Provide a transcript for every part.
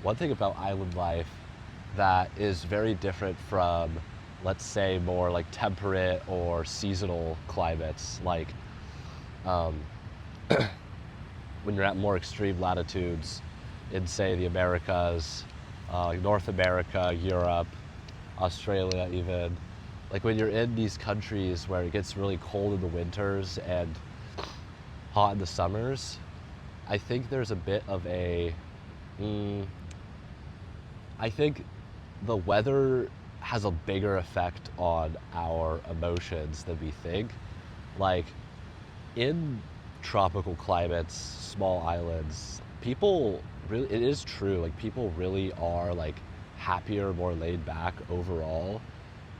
one thing about island life that is very different from, let's say, more like temperate or seasonal climates, like um, when you're at more extreme latitudes in, say, the Americas, like North America, Europe, Australia, even. Like when you're in these countries where it gets really cold in the winters and hot in the summers, I think there's a bit of a. Mm, I think the weather has a bigger effect on our emotions than we think. Like in tropical climates, small islands, people really, it is true, like people really are like happier, more laid back overall.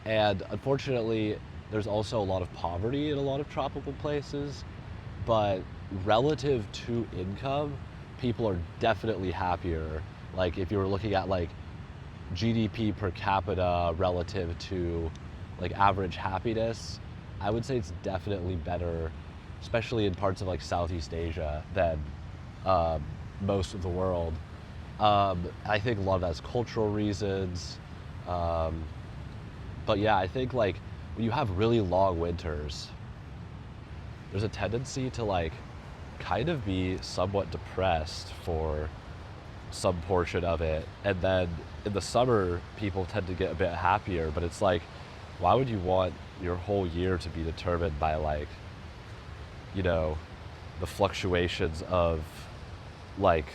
And unfortunately, there's also a lot of poverty in a lot of tropical places, but relative to income, people are definitely happier. Like if you were looking at like GDP per capita relative to like average happiness, I would say it's definitely better, especially in parts of like Southeast Asia than um, most of the world. I think a lot of that's cultural reasons. Um, but yeah, I think like when you have really long winters, there's a tendency to like kind of be somewhat depressed for some portion of it. And then in the summer, people tend to get a bit happier, but it's like, why would you want your whole year to be determined by like, you know, the fluctuations of like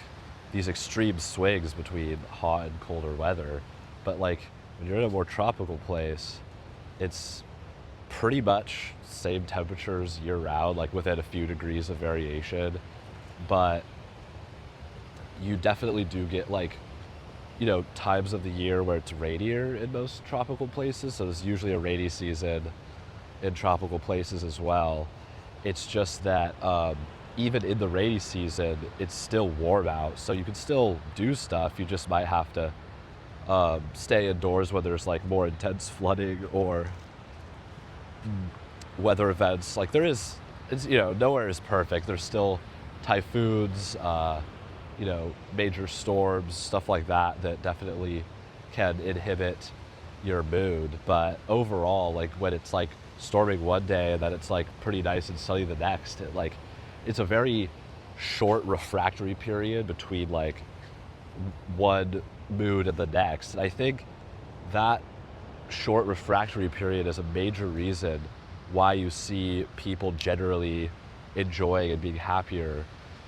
these extreme swings between hot and colder weather? But like when you're in a more tropical place, it's pretty much same temperatures year round, like within a few degrees of variation. But you definitely do get like, times of the year where it's rainier in most tropical places. So there's usually a rainy season in tropical places as well. It's just that even in the rainy season, it's still warm out. So you can still do stuff. You just might have to stay indoors when there's like more intense flooding or weather events. Like there is, it's, nowhere is perfect. There's still typhoons, major storms, stuff like that that definitely can inhibit your mood. But overall, like when it's like storming one day and then it's like pretty nice and sunny the next, it's a very short refractory period between like one mood and the next. And I think that short refractory period is a major reason why you see people generally enjoying and being happier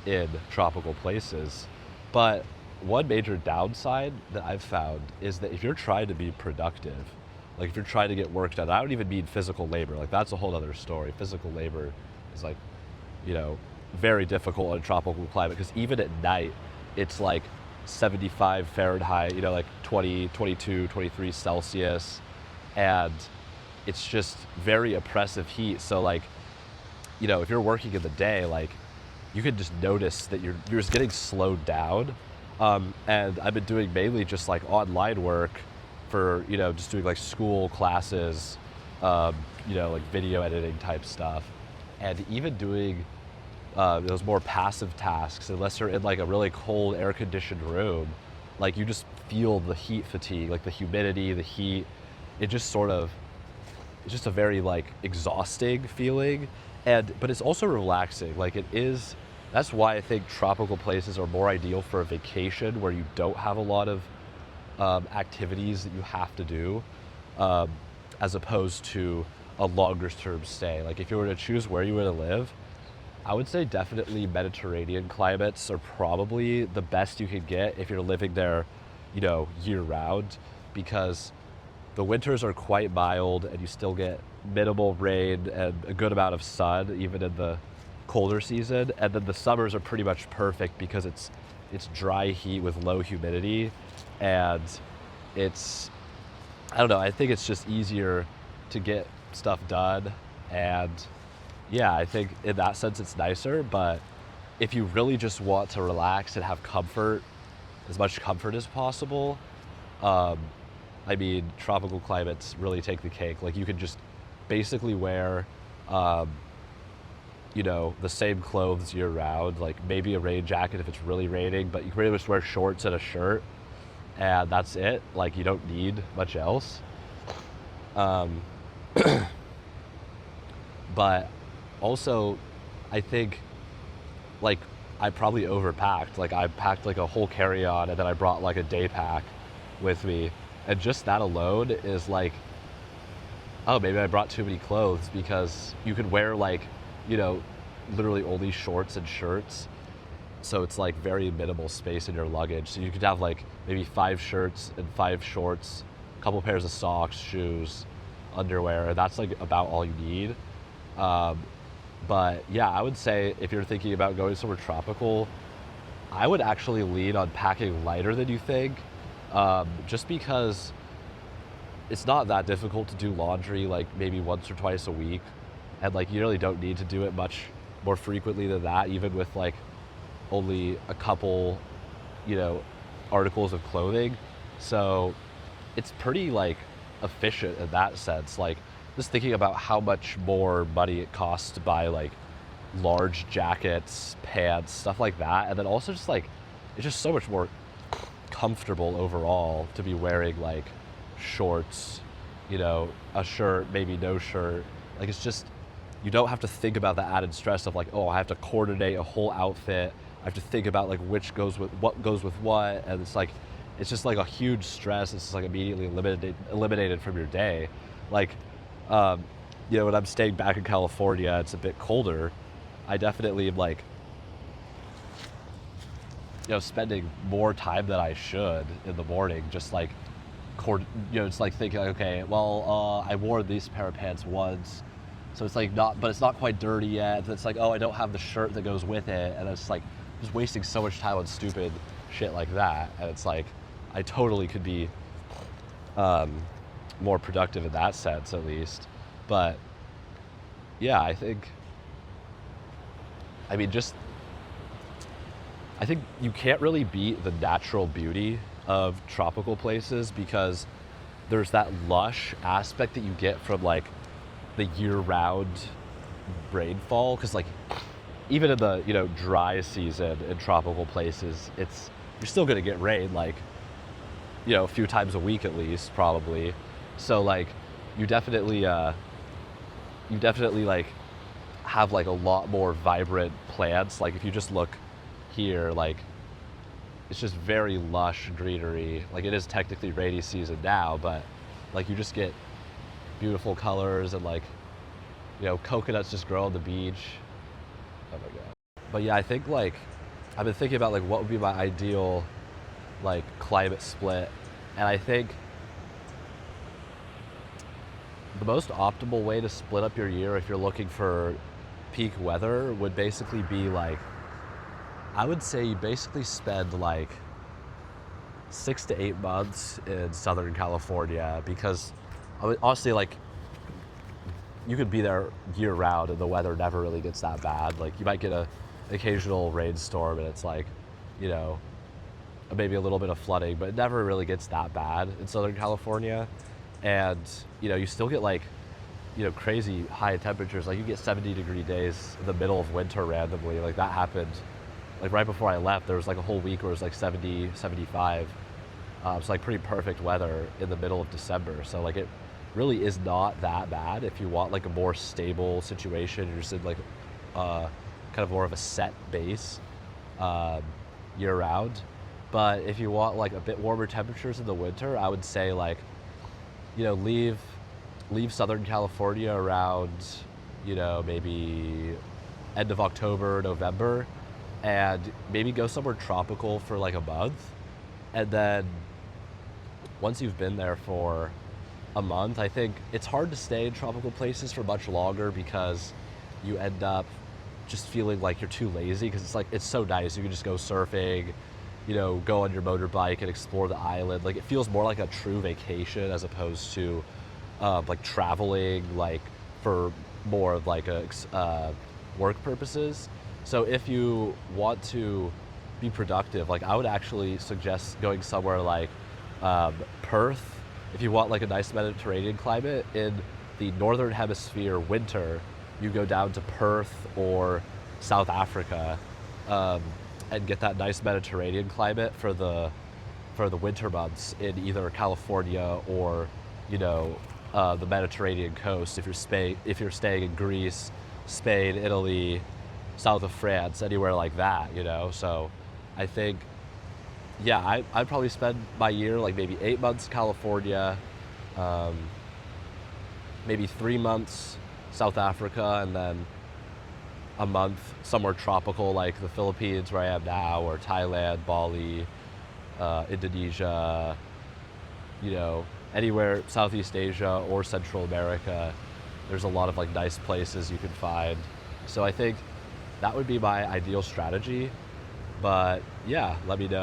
in tropical places. But one major downside that I've found is that if you're trying to be productive, like if you're trying to get work done, I don't even mean physical labor, like that's a whole other story. Physical labor is like, very difficult in a tropical climate because even at night, it's like 75 Fahrenheit, like 20, 22, 23 Celsius. And it's just very oppressive heat. So like, if you're working in the day, like you can just notice that you're just getting slowed down. And I've been doing mainly just like online work for, just doing like school classes, like video editing type stuff. And even doing those more passive tasks, unless you're in like a really cold air conditioned room, like you just feel the heat fatigue, like the humidity, the heat. It's just a very like exhausting feeling. But it's also relaxing. Like it is, that's why I think tropical places are more ideal for a vacation where you don't have a lot of activities that you have to do, as opposed to a longer term stay. Like if you were to choose where you want to live, I would say definitely Mediterranean climates are probably the best you could get if you're living there, year round, because the winters are quite mild and you still get minimal rain and a good amount of sun even in the colder season. And then the summers are pretty much perfect because it's dry heat with low humidity, and I don't know, I think it's just easier to get stuff done. And yeah, I think in that sense it's nicer. But if you really just want to relax and have comfort, as much comfort as possible, tropical climates really take the cake. Like you can just basically wear, the same clothes year round, like maybe a rain jacket if it's really raining, but you can pretty much wear shorts and a shirt and that's it. Like, you don't need much else. Um, but also, I think, like, I probably overpacked. Like, I packed like a whole carry-on, and then I brought like a day pack with me, and just that alone is like, oh, maybe I brought too many clothes, because you could wear like, you know, literally only shorts and shirts. So it's like very minimal space in your luggage. So you could have like maybe 5 shirts and 5 shorts, a couple pairs of socks, shoes, underwear, and that's like about all you need. Um, but yeah, I would say if you're thinking about going somewhere tropical, I would actually lean on packing lighter than you think, just because it's not that difficult to do laundry like maybe once or twice a week, and like you really don't need to do it much more frequently than that, even with like only a couple, you know, articles of clothing. So it's pretty like efficient in that sense. Like, just thinking about how much more money it costs to buy like large jackets, pants, stuff like that, and then also just like it's just so much more comfortable overall to be wearing like shorts, you know, a shirt, maybe no shirt. Like, it's just, you don't have to think about the added stress of like, oh, I have to coordinate a whole outfit. I have to think about like which goes with what, and it's just like a huge stress. It's just like immediately eliminated from your day. Like, you know, when I'm staying back in California, it's a bit colder. I definitely am like, you know, spending more time than I should in the morning, just like, you know, it's like thinking like, okay, well, I wore this pair of pants once, so it's like not, but it's not quite dirty yet. It's like, oh, I don't have the shirt that goes with it, and it's like just wasting so much time on stupid shit like that. And it's like, I totally could be more productive in that sense, at least. But yeah, I think you can't really beat the natural beauty of tropical places, because there's that lush aspect that you get from like the year-round rainfall. Because like, even in the, you know, dry season in tropical places, you're still gonna get rain, like, you know, a few times a week at least, probably. So like, you definitely like have like a lot more vibrant plants. Like, if you just look here, like, it's just very lush greenery. Like, it is technically rainy season now, but like, you just get beautiful colors, and like, you know, coconuts just grow on the beach. Oh my god. But yeah, I think like, I've been thinking about like what would be my ideal like climate split, and I think the most optimal way to split up your year if you're looking for peak weather would basically be like, I would say you basically spend like 6 to 8 months in Southern California, because I would honestly, like, you could be there year round and the weather never really gets that bad. Like, you might get an occasional rainstorm and it's like, you know, maybe a little bit of flooding, but it never really gets that bad in Southern California. And, you know, you still get like, you know, crazy high temperatures. Like, you get 70-degree days in the middle of winter randomly. Like, that happened like right before I left. There was like a whole week where it was like 70, 75. So like pretty perfect weather in the middle of December. So like, it really is not that bad if you want like a more stable situation. You're just in like kind of more of a set base year round. But if you want like a bit warmer temperatures in the winter, I would say like, you know, leave Southern California around, you know, maybe end of October, November, and maybe go somewhere tropical for like a month. And then once you've been there for a month, I think it's hard to stay in tropical places for much longer, because you end up just feeling like you're too lazy, because it's like, it's so nice. You can just go surfing, you know, go on your motorbike and explore the island. Like, it feels more like a true vacation as opposed to like traveling like for more of like a work purposes. So if you want to be productive, like, I would actually suggest going somewhere like Perth. If you want like a nice Mediterranean climate in the northern hemisphere winter, you go down to Perth or South Africa and get that nice Mediterranean climate for the for the winter months in either California or, you know, the Mediterranean coast. If you're staying in Greece, Spain, Italy, south of France, anywhere like that, you know. So I think, yeah, I'd probably spend my year like maybe 8 months California, um, maybe 3 months South Africa, and then a month somewhere tropical like the Philippines where I am now, or Thailand, Bali, Indonesia, you know, anywhere Southeast Asia or Central America. There's a lot of like nice places you can find. So I think that would be my ideal strategy. But yeah, let me know